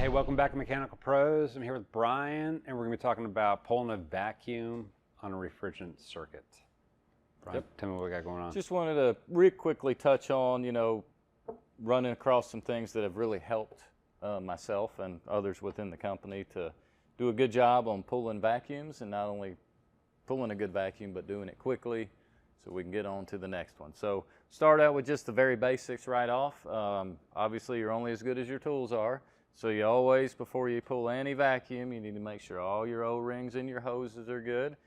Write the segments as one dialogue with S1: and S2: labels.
S1: Hey, welcome back to Mechanical Pros. I'm here with Bryan, and we're going to be talking about pulling a vacuum on a refrigerant circuit. Bryan, tell me what we got going on.
S2: Just wanted to real quickly touch on, running across some things that have really helped myself and others within the company to do a good job on pulling vacuums, and not only pulling a good vacuum, but doing it quickly so we can get on to the next one. So start out with just the very basics right off. Obviously, you're only as good as your tools are. So you always, before you pull any vacuum, you need to make sure all your O-rings and your hoses are good.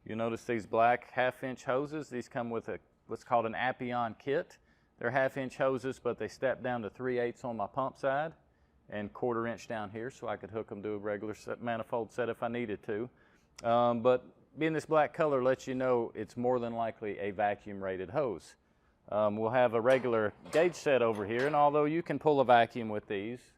S2: You notice these black half-inch hoses. These come with what's called an Appion kit. They're half-inch hoses, but they step down to 3/8 on my pump side and 1/4 inch down here, so I could hook them to a regular manifold set if I needed to. But being this black color lets you know it's more than likely a vacuum-rated hose. We'll have a regular gauge set over here, and although you can pull a vacuum with these,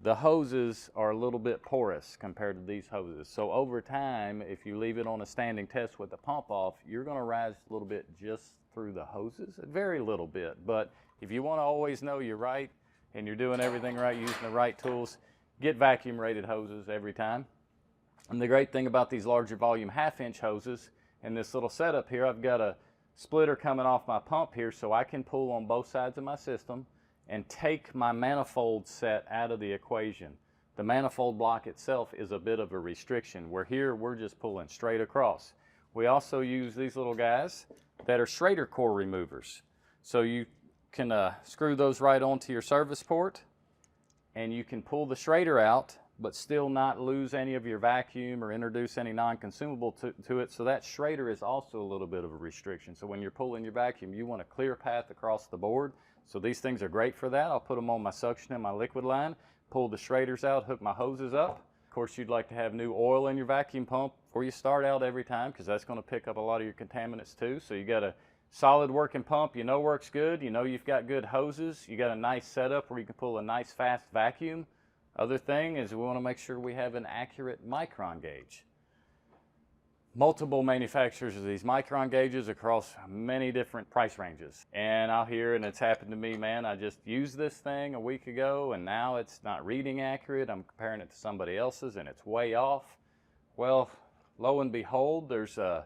S2: the hoses are a little bit porous compared to these hoses. So over time, if you leave it on a standing test with the pump off, you're going to rise a little bit just through the hoses, a very little bit. But if you want to always know you're right and you're doing everything right, using the right tools, get vacuum rated hoses every time. And the great thing about these larger volume half-inch hoses and this little setup here, I've got a splitter coming off my pump here so I can pull on both sides of my system and take my manifold set out of the equation. The manifold block itself is a bit of a restriction, where here we're just pulling straight across. We also use these little guys that are Schrader core removers. So you can screw those right onto your service port, and you can pull the Schrader out, but still not lose any of your vacuum or introduce any non-consumable to it. So that Schrader is also a little bit of a restriction. So when you're pulling your vacuum, you want a clear path across the board. So these things are great for that. I'll put them on my suction and my liquid line, pull the Schraders out, hook my hoses up. Of course, you'd like to have new oil in your vacuum pump before you start out every time, because that's going to pick up a lot of your contaminants too. So you got a solid working pump, you know works good, you know you've got good hoses, you got a nice setup where you can pull a nice fast vacuum. Other thing is we want to make sure we have an accurate micron gauge. Multiple manufacturers of these micron gauges across many different price ranges. And out here, and it's happened to me, man, I just used this thing a week ago and now it's not reading accurate. I'm comparing it to somebody else's and it's way off. Well, lo and behold, there's a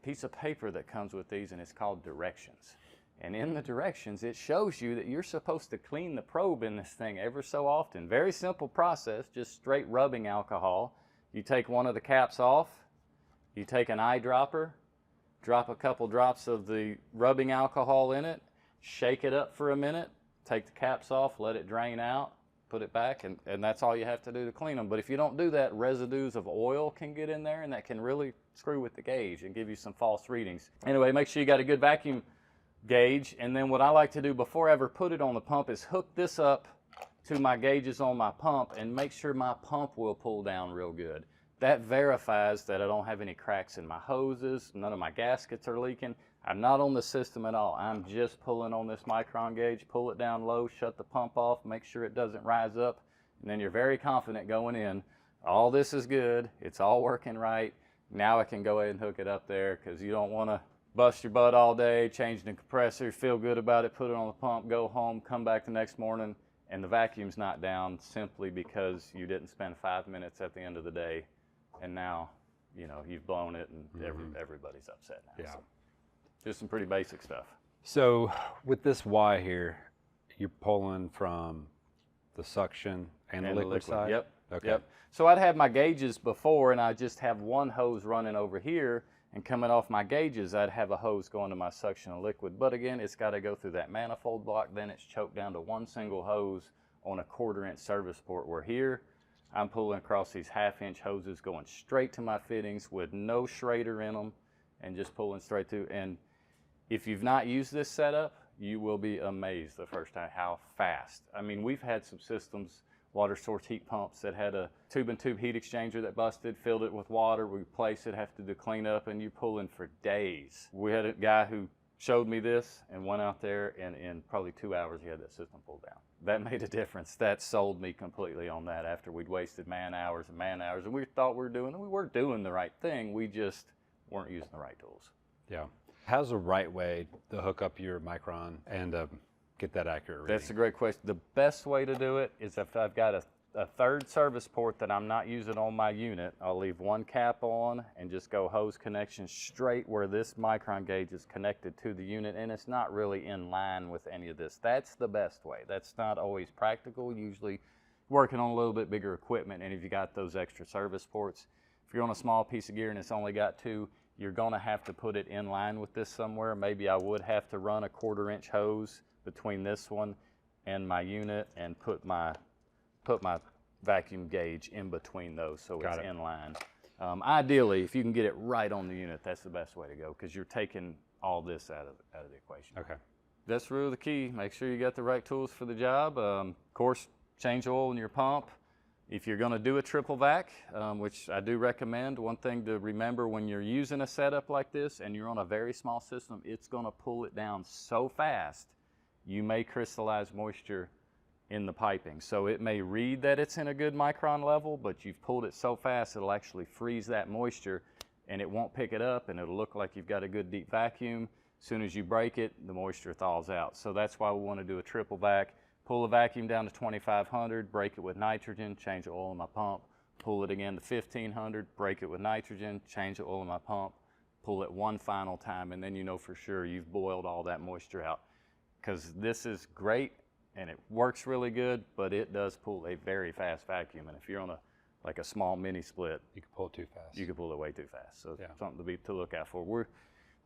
S2: piece of paper that comes with these, and it's called directions. And in the directions, it shows you that you're supposed to clean the probe in this thing ever so often. Very simple process, just straight rubbing alcohol. You take one of the caps off, you take an eyedropper, drop a couple drops of the rubbing alcohol in it, shake it up for a minute, take the caps off, let it drain out, put it back, and that's all you have to do to clean them. But if you don't do that, residues of oil can get in there, and that can really screw with the gauge and give you some false readings. Anyway, make sure you got a good vacuum gauge, and then what I like to do before I ever put it on the pump is hook this up to my gauges on my pump and make sure my pump will pull down real good. That verifies that I don't have any cracks in my hoses, none of my gaskets are leaking. I'm not on the system at all. I'm just pulling on this micron gauge, pull it down low, shut the pump off, make sure it doesn't rise up, and then you're very confident going in. All this is good, it's all working right. Now I can go ahead and hook it up there, because you don't want to bust your butt all day, change the compressor, feel good about it, put it on the pump, go home, come back the next morning, and the vacuum's not down simply because you didn't spend 5 minutes at the end of the day. And now, you've blown it, and everybody's upset now.
S1: Yeah.
S2: So, just some pretty basic stuff.
S1: So with this Y here, you're pulling from the suction and the liquid side?
S2: Yep.
S1: Okay.
S2: Yep. So I'd have my gauges before, and I just have one hose running over here, and coming off my gauges, I'd have a hose going to my suction and liquid. But again, it's got to go through that manifold block, then it's choked down to one single hose on a 1/4 inch service port, where here, I'm pulling across these half-inch hoses going straight to my fittings with no Schrader in them, and just pulling straight through. And if you've not used this setup, you will be amazed the first time how fast. I mean, we've had some systems, water source heat pumps, that had a tube-and-tube heat exchanger that busted, filled it with water, we replaced it, have to do cleanup, and you're pulling for days. We had a guy who showed me this and went out there, and in probably 2 hours he had that system pulled down. That made a difference. That sold me completely on that after we'd wasted man hours, and we thought we were doing the right thing, we just weren't using the right tools.
S1: Yeah. How's the right way to hook up your micron and get that accurate reading?
S2: That's a great question. The best way to do it is if I've got a a third service port that I'm not using on my unit. I'll leave one cap on and just go hose connection straight where this micron gauge is connected to the unit, and it's not really in line with any of this. That's the best way. That's not always practical. Usually working on a little bit bigger equipment, and if you got those extra service ports, if you're on a small piece of gear and it's only got 2, you're gonna have to put it in line with this somewhere. Maybe I would have to run a 1/4 inch hose between this one and my unit and put my vacuum gauge in between those so it's in line. Ideally, if you can get it right on the unit, that's the best way to go, because you're taking all this out of the equation.
S1: Okay.
S2: That's really the key. Make sure you got the right tools for the job. Of course, change oil in your pump. If you're going to do a triple vac, which I do recommend, one thing to remember when you're using a setup like this and you're on a very small system, it's going to pull it down so fast you may crystallize moisture in the piping. So it may read that it's in a good micron level, but you've pulled it so fast it'll actually freeze that moisture and it won't pick it up, and it'll look like you've got a good deep vacuum. As soon as you break it, the moisture thaws out. So that's why we want to do a triple vac. Pull the vacuum down to 2,500, break it with nitrogen, change the oil in my pump. Pull it again to 1,500, break it with nitrogen, change the oil in my pump. Pull it one final time, and then you know for sure you've boiled all that moisture out. Because this is great and it works really good, but it does pull a very fast vacuum. And if you're on like a small mini split,
S1: you can pull it too fast.
S2: You can pull it way too fast. So something to look out for.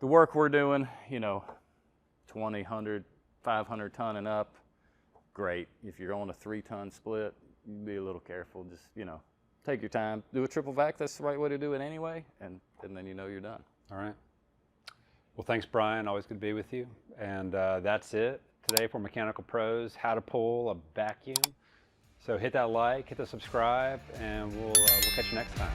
S2: The work we're doing, 20, 100, 500 ton and up, great. If you're on a 3-ton split, be a little careful. Just, take your time. Do a triple vac. That's the right way to do it anyway. And then you're done.
S1: All right. Well, thanks, Bryan. Always good to be with you. And that's it today for Mechanical Pros, how to pull a vacuum. So hit that like, hit the subscribe, and we'll catch you next time.